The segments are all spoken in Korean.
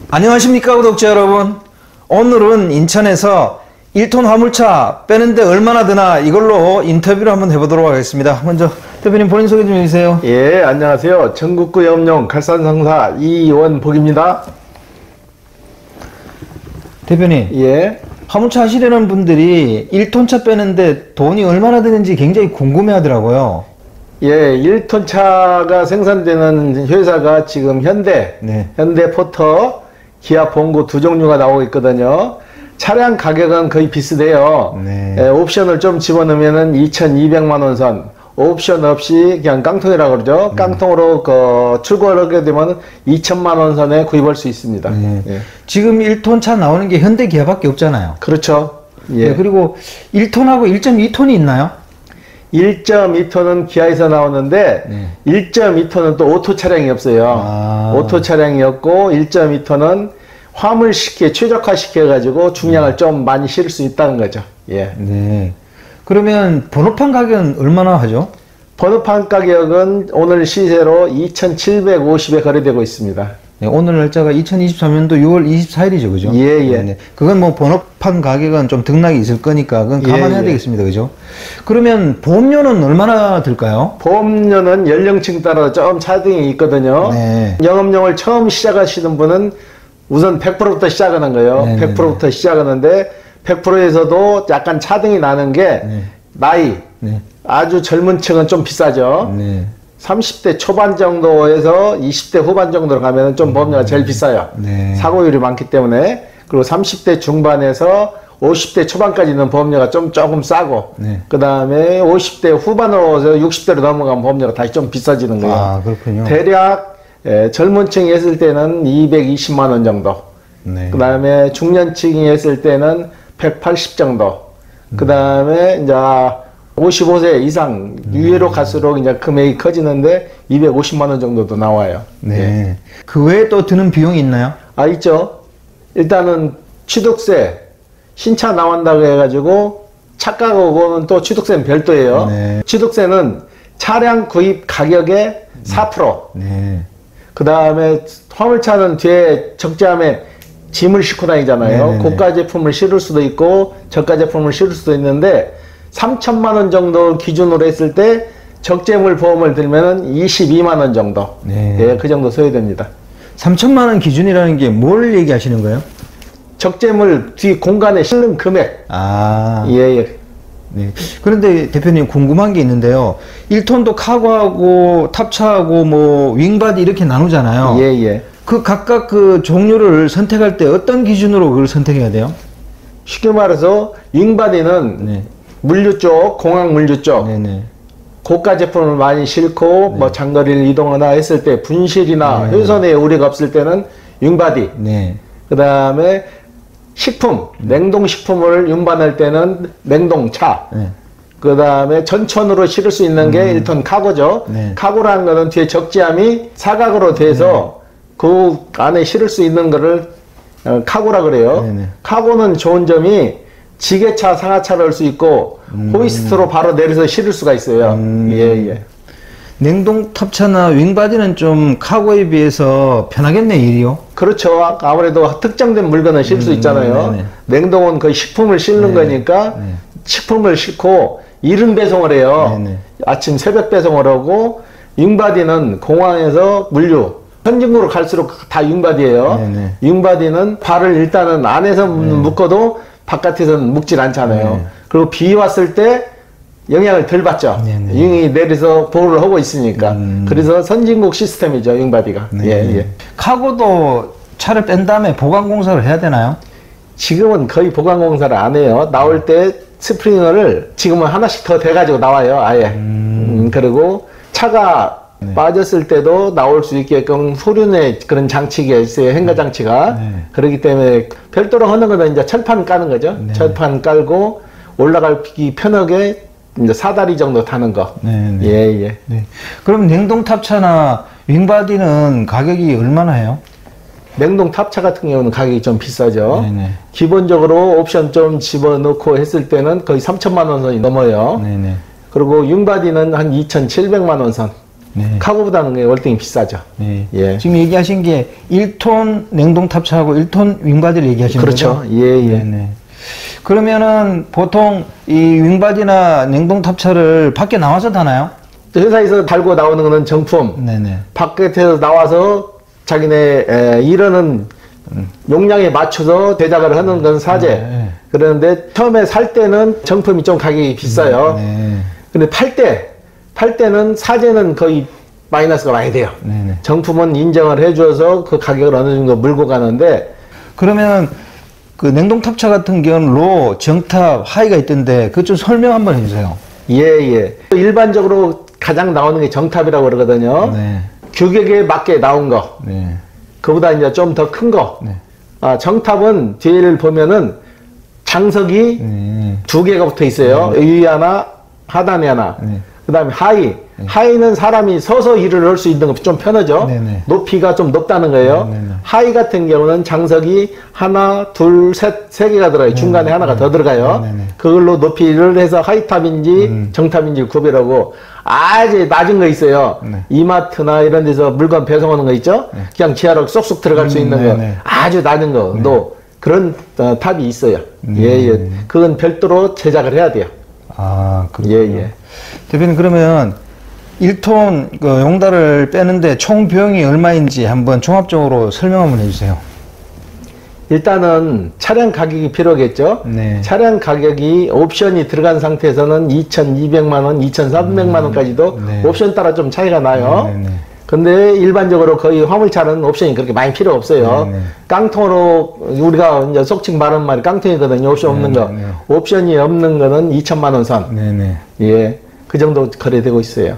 안녕하십니까 구독자 여러분. 오늘은 인천에서 1톤 화물차 빼는데 얼마나 드나 이걸로 인터뷰를 한번 해보도록 하겠습니다. 먼저 대표님 본인 소개 좀 해주세요. 예, 안녕하세요. 전국구 염룡 갈산상사 이원복입니다. 대표님, 예, 화물차 하시려는 분들이 1톤차 빼는데 돈이 얼마나 드는지 굉장히 궁금해 하더라고요. 예, 1톤 차가 생산되는 회사가 지금 현대, 네. 현대포터, 기아 봉고 두 종류가 나오고 있거든요. 차량 가격은 거의 비슷해요. 네. 예, 옵션을 좀 집어넣으면은 2,200만 원 선, 옵션 없이 그냥 깡통이라고 그러죠. 깡통으로 출고를 하게 되면 2천만 원 선에 구입할 수 있습니다. 네. 예. 지금 1톤차 나오는 게 현대 기아밖에 없잖아요. 그렇죠. 예. 네, 그리고 1톤하고 1.2톤이 있나요? 1.2톤은 기아에서 나오는데 네. 1.2톤은 또 오토 차량이 없어요. 아. 오토 차량이 없고 1.2톤은 화물시키에 최적화시켜 가지고 중량을 좀 많이 실을 수 있다는 거죠. 예. 네. 그러면 번호판 가격은 얼마나 하죠? 번호판 가격은 오늘 시세로 2,750에 거래되고 있습니다. 네, 오늘 날짜가 2023년도 6월 24일이죠, 그죠? 예, 예. 네, 그건 뭐 번호판 가격은 좀 등락이 있을 거니까 그건 감안해야 예. 되겠습니다, 그죠? 그러면 보험료는 얼마나 들까요? 보험료는 연령층 따라 좀 차등이 있거든요. 네. 영업용을 처음 시작하시는 분은 우선 100%부터 시작하는 거예요. 네, 100%부터 시작하는데 100%에서도 약간 차등이 나는 게 네. 나이, 네. 아주 젊은 층은 좀 비싸죠. 네. 30대 초반 정도에서 20대 후반 정도로 가면 좀 보험료가 제일 비싸요. 네. 사고율이 많기 때문에. 그리고 30대 중반에서 50대 초반까지는 보험료가 조금 싸고, 네. 그 다음에 50대 후반으로 60대로 넘어가면 보험료가 다시 좀 비싸지는 거예요. 아, 그렇군요. 대략 젊은 층이 했을 때는 220만 원 정도. 네. 그 다음에 중년층이 했을 때는 180 정도. 그 다음에 이제 55세 이상 위로 갈수록 이제 금액이 커지는데 250만 원 정도도 나와요. 네. 예. 그 외에 또 드는 비용이 있나요? 아, 있죠. 일단은 취득세, 신차 나온다고 해가지고 착각하고는 또 취득세는 별도예요. 네. 취득세는 차량 구입 가격의 4%. 네. 그 다음에 화물차는 뒤에 적재함에 짐을 싣고 다니잖아요. 네네네. 고가 제품을 실을 수도 있고 저가 제품을 실을 수도 있는데 3천만 원 정도 기준으로 했을 때 적재물 보험을 들면은 22만 원 정도. 네. 예, 그 정도 소요됩니다. 3천만 원 기준이라는 게 뭘 얘기하시는 거예요? 적재물 뒤 공간에 실는 금액. 아. 예, 예. 네. 그런데 대표님 궁금한 게 있는데요. 1톤도 카고하고 탑차하고 뭐 윙바디 이렇게 나누잖아요. 예, 예. 그 각각 그 종류를 선택할 때 어떤 기준으로 그걸 선택해야 돼요? 쉽게 말해서 윙바디는 네. 물류 쪽, 공항 물류 쪽, 네네. 고가 제품을 많이 싣고 뭐 장거리를 이동하나 했을 때 분실이나 효선에 우려가 없을 때는 윙바디. 네. 그 다음에 식품, 냉동식품을 운반할 때는 냉동차. 네. 그 다음에 전천으로 실을 수 있는 게 1톤 카고죠. 네. 카고라는 거는 뒤에 적재함이 사각으로 돼서 그 안에 실을 수 있는 거를 카고라 그래요. 네네. 카고는 좋은 점이 지게차, 상하차를 할 수 있고 호이스트로 바로 내려서 실을 수가 있어요. 예, 예. 냉동 탑차나 윙바디는 좀 카고에 비해서 편하겠네, 일이요. 그렇죠. 아무래도 특정된 물건을 실 수 있잖아요. 네네. 냉동은 거의 식품을 싣는 거니까 네. 식품을 싣고 이른 배송을 해요. 네네. 아침 새벽 배송을 하고 윙바디는 공항에서 물류 선진국으로 갈수록 다 윙바디예요. 네네. 윙바디는 발을 일단은 안에서 묶어도 바깥에서는 묶질 않잖아요. 네. 그리고 비 왔을 때 영향을 덜 받죠. 네네. 윙이 내려서 보호를 하고 있으니까. 그래서 선진국 시스템이죠, 윙바디가. 네. 예, 예. 카고도 차를 뺀 다음에 보강 공사를 해야 되나요? 지금은 거의 보강 공사를 안 해요. 나올 때 스프링어를 지금은 하나씩 더 돼가지고 나와요, 아예. 그리고 차가 빠졌을 때도 나올 수 있게끔 소륜의 그런 장치가 있어요, 행거 장치가. 네. 그렇기 때문에 별도로 하는 거는 이제 철판 까는 거죠. 네. 철판 깔고 올라가기 편하게 이제 사다리 정도 타는 거. 네. 예, 예. 네. 그럼 냉동 탑차나 윙바디는 가격이 얼마나 해요? 냉동 탑차 같은 경우는 가격이 좀 비싸죠. 네네. 기본적으로 옵션 좀 집어넣고 했을 때는 거의 3천만 원 선이 넘어요. 네네. 그리고 윙바디는 한 2,700만 원 선. 네. 카고보다는 월등히 비싸죠. 네. 예. 지금 얘기하신 게 1톤 냉동 탑차하고 1톤 윙바디를 얘기하시는 그렇죠. 거죠? 예, 예. 네네. 그러면은 보통 이 윙바디나 냉동 탑차를 밖에 나와서 다나요? 회사에서 달고 나오는 거는 정품. 네네. 바깥에서 나와서 자기네 이러는 용량에 맞춰서 제작을 하는 건 사제. 네. 그런데 처음에 살 때는 정품이 좀 가격이 비싸요. 네. 근데 팔 때는 사제는 거의 마이너스가 많이 돼요. 네네. 정품은 인정을 해줘서 그 가격을 어느 정도 물고 가는데 그러면 그 냉동 탑차 같은 경우는 로, 정탑, 하이가 있던데 그것 좀 설명 한번 해주세요. 예. 일반적으로 가장 나오는 게 정탑이라고 그러거든요. 네. 규격에 맞게 나온 거. 네. 그보다 이제 좀 더 큰 거. 네. 정탑은 뒤를 보면은 장석이 네. 두 개가 붙어 있어요. 위 하나, 하단에 하나. 네. 그 다음에 하이. 하이는 사람이 서서 일을 할 수 있는 거 좀 편하죠. 네네. 높이가 좀 높다는 거예요. 네네. 하이 같은 경우는 장석이 하나, 둘, 셋, 세 개가 들어가요. 중간에 하나가 더 들어가요. 네네. 그걸로 높이를 해서 하이탑인지 정탑인지 구별하고 아주 낮은 거 있어요. 네. 이마트나 이런 데서 물건 배송하는 거 있죠. 그냥 지하로 쏙쏙 들어갈 수 있는 거. 네네. 아주 낮은 거도 그런 탑이 있어요. 예. 그건 별도로 제작을 해야 돼요. 아, 그렇군요. 예. 대표님, 그러면 1톤 그 용달을 빼는데 총 비용이 얼마인지 한번 종합적으로 설명 한번 해주세요. 일단은 차량 가격이 필요하겠죠. 네. 차량 가격이 옵션이 들어간 상태에서는 2,200만 원, 2,300만 원까지도 네. 옵션 따라 좀 차이가 나요. 네네. 근데 일반적으로 거의 화물차는 옵션이 그렇게 많이 필요 없어요. 네네. 깡통으로 우리가 이제 속칭 말하는 말이 깡통이거든요. 옵션 없는 거. 네네. 옵션이 없는 거는 2천만 원 선. 네네. 예. 그 정도 거래되고 있어요.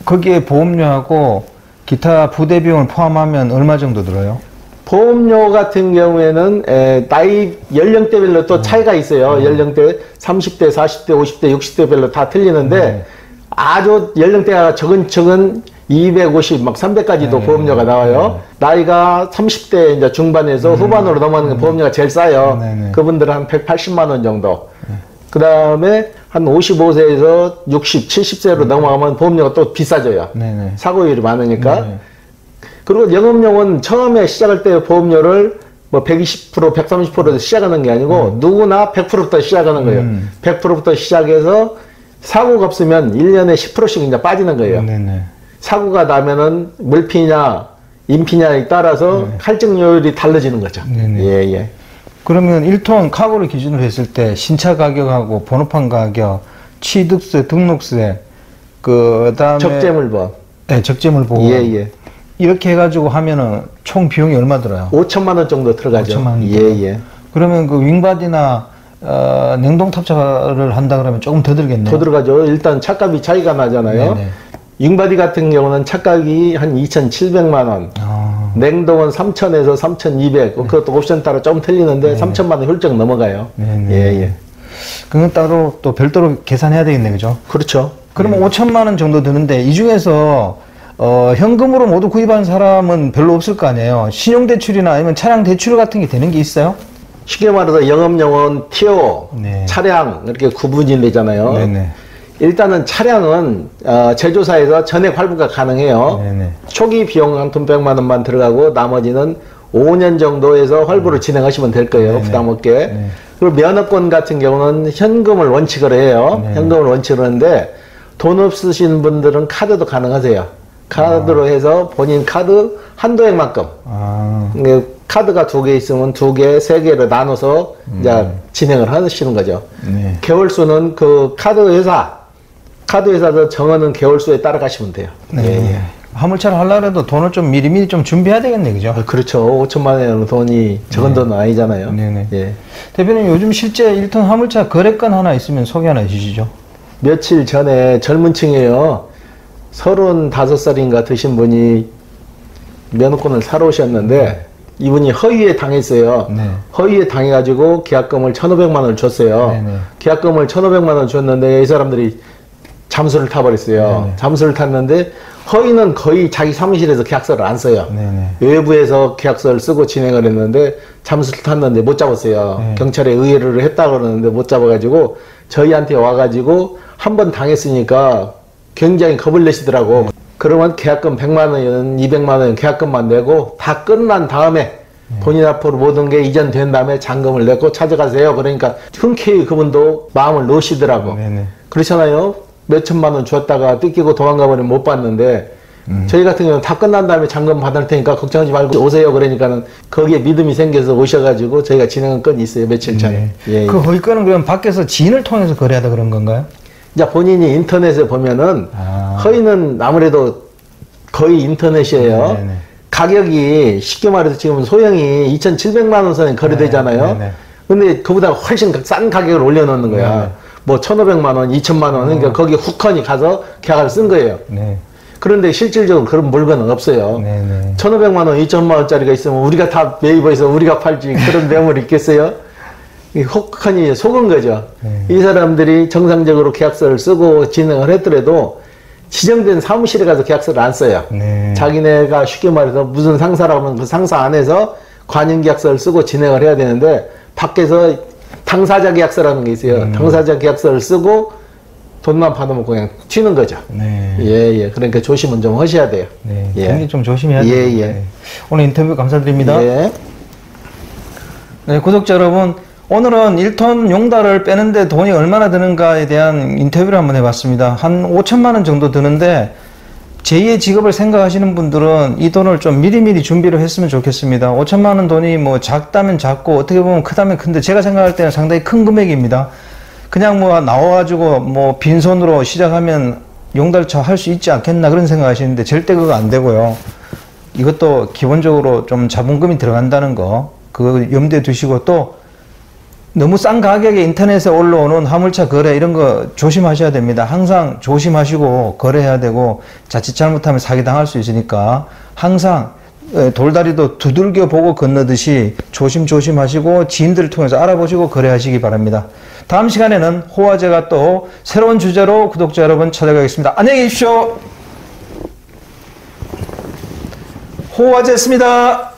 거기에 보험료하고 기타 부대 비용을 포함하면 얼마 정도 들어요? 보험료 같은 경우에는 나이 연령대별로 또 차이가 있어요. 연령대 30대, 40대, 50대, 60대별로 다 틀리는데 아주 연령대가 적은 250, 막 300까지도 보험료가 나와요. 나이가 30대 이제 중반에서 후반으로 넘어가는 게 보험료가 제일 싸요. 네네. 그분들은 한 180만 원 정도. 그 다음에 한 55세에서 60, 70세로 넘어가면 보험료가 또 비싸져요. 네네. 사고율이 많으니까. 네. 그리고 영업용은 처음에 시작할 때 보험료를 뭐 120%, 130%에서 시작하는 게 아니고 누구나 100%부터 시작하는 거예요. 100%부터 시작해서 사고가 없으면 1년에 10%씩 이제 빠지는 거예요. 네네. 사고가 나면은 물피냐, 인피냐에 따라서 할증료율이 달라지는 거죠. 네네. 예. 그러면 1톤 카고를 기준으로 했을 때 신차 가격하고 번호판 가격, 취득세, 등록세, 그 다음에 적재물법. 네, 적재물보험. 예. 이렇게 해가지고 하면은 총 비용이 얼마 들어요? 5천만 원 정도 들어가죠. 5천만 원. 예. 그러면 그 윙바디나 냉동 탑차를 한다 그러면 조금 더 들겠네요. 더 들어가죠. 일단 차값이 차이가 나잖아요. 네네. 윙바디 같은 경우는 차값이 한 2,700만 원. 아, 냉동은 3,000에서 3,200. 그것도 옵션 따라 좀 틀리는데 3,000만 원 훌쩍 넘어가요. 네네. 예. 그건 따로 또 별도로 계산해야 되겠네, 그죠? 그렇죠. 그러면 5천만 원 정도 드는데 이 중에서 현금으로 모두 구입한 사람은 별로 없을 거 아니에요. 신용대출이나 아니면 차량 대출 같은 게 되는 게 있어요? 쉽게 말해서 영업용은 티오, 네. 차량 이렇게 구분이 되잖아요. 네네. 일단은 차량은 제조사에서 전액 환불가 가능해요. 네네. 초기 비용 한 돈 100만 원만 들어가고 나머지는 5년 정도에서 환불을 진행하시면 될 거예요. 네네. 부담 없게. 네. 그리고 면허권 같은 경우는 현금을 원칙으로 해요. 네. 현금을 원칙으로 하는데 돈 없으신 분들은 카드도 가능하세요. 카드로 해서 본인 카드 한도액만큼. 아, 카드가 2개 있으면 2개, 3개로 나눠서 이제 진행을 하시는 거죠. 네. 개월수는 그 카드회사에서 정하는 개월수에 따라가시면 돼요. 네. 화물차를 하려고 해도 돈을 좀 미리미리 좀 준비해야 되겠네, 그죠? 그렇죠. 5천만 원이라는 돈이 적은 돈은 아니잖아요. 네네. 예. 대표님 요즘 실제 1톤 화물차 거래건 하나 있으면 소개 하나 해주시죠. 며칠 전에 젊은 층이에요. 35살인가 드신 분이 면허권을 사러 오셨는데 이분이 허위에 당했어요. 네. 허위에 당해가지고 계약금을 1,500만 원을 줬어요. 네네. 계약금을 1,500만 원 줬는데 이 사람들이 잠수를 타버렸어요. 네네. 잠수를 탔는데 허위는 거의 자기 사무실에서 계약서를 안 써요. 네네. 외부에서 계약서를 쓰고 진행을 했는데 잠수를 탔는데 못 잡았어요. 네. 경찰에 의뢰를 했다 그러는데 못 잡아가지고 저희한테 와가지고 한 번 당했으니까 굉장히 겁을 내시더라고. 그러면 계약금 100만 원이든 200만 원 계약금만 내고 다 끝난 다음에 본인 앞으로 모든 게 이전된 다음에 잔금을 내고 찾아가세요. 그러니까 흔쾌히 그분도 마음을 놓으시더라고. 네네. 그렇잖아요. 몇 천만 원 줬다가 뜯기고 도망가 버리면 못 받는데 저희 같은 경우는 다 끝난 다음에 잔금 받을 테니까 걱정하지 말고 오세요. 그러니까는 거기에 믿음이 생겨서 오셔가지고 저희가 진행한 건이 있어요. 며칠 전에. 네. 그 거기권은 그럼 밖에서 지인을 통해서 거래하다 그런 건가요? 이제 본인이 인터넷에 보면은 허위는 아무래도 거의 인터넷이에요. 네네. 가격이 쉽게 말해서 지금 소형이 2,700만 원 선에 거래되잖아요. 네네. 근데 그보다 훨씬 싼 가격을 올려놓는 거야. 네네. 뭐 1,500만 원, 2,000만 원. 그러니까 거기 후컨이 가서 계약을 쓴 거예요. 네. 그런데 실질적으로 그런 물건은 없어요. 네네. 1,500만 원, 2,000만 원짜리가 있으면 우리가 다 네이버에서 우리가 팔지 그런 매물이 있겠어요? 이 혹한이 속은 거죠. 이 사람들이 정상적으로 계약서를 쓰고 진행을 했더라도 지정된 사무실에 가서 계약서를 안 써요. 네. 자기네가 쉽게 말해서 무슨 상사라면 그 상사 안에서 관영 계약서를 쓰고 진행을 해야 되는데 밖에서 당사자 계약서라는 게 있어요. 당사자 계약서를 쓰고 돈만 받으면 그냥 튀는 거죠. 네. 예. 그러니까 조심은 좀 하셔야 돼요. 네. 예. 굉장히 좀 조심해야 돼요. 예. 네. 오늘 인터뷰 감사드립니다. 예. 네, 구독자 여러분, 오늘은 1톤 용달을 빼는데 돈이 얼마나 드는가에 대한 인터뷰를 한번 해봤습니다. 한 5천만 원 정도 드는데 제2의 직업을 생각하시는 분들은 이 돈을 좀 미리미리 준비를 했으면 좋겠습니다. 5천만 원 돈이 뭐 작다면 작고 어떻게 보면 크다면 큰데 제가 생각할 때는 상당히 큰 금액입니다. 그냥 뭐 나와가지고 뭐 빈손으로 시작하면 용달차 할 수 있지 않겠나 그런 생각하시는데 절대 그거 안 되고요. 이것도 기본적으로 좀 자본금이 들어간다는 거 그거 염두에 두시고 또 너무 싼 가격에 인터넷에 올라오는 화물차 거래 이런 거 조심하셔야 됩니다. 항상 조심하시고 거래해야 되고 자칫 잘못하면 사기당할 수 있으니까 항상 돌다리도 두들겨 보고 건너듯이 조심조심 하시고 지인들을 통해서 알아보시고 거래하시기 바랍니다. 다음 시간에는 호화제가 또 새로운 주제로 구독자 여러분 찾아가겠습니다. 안녕히 계십시오. 호화제였습니다.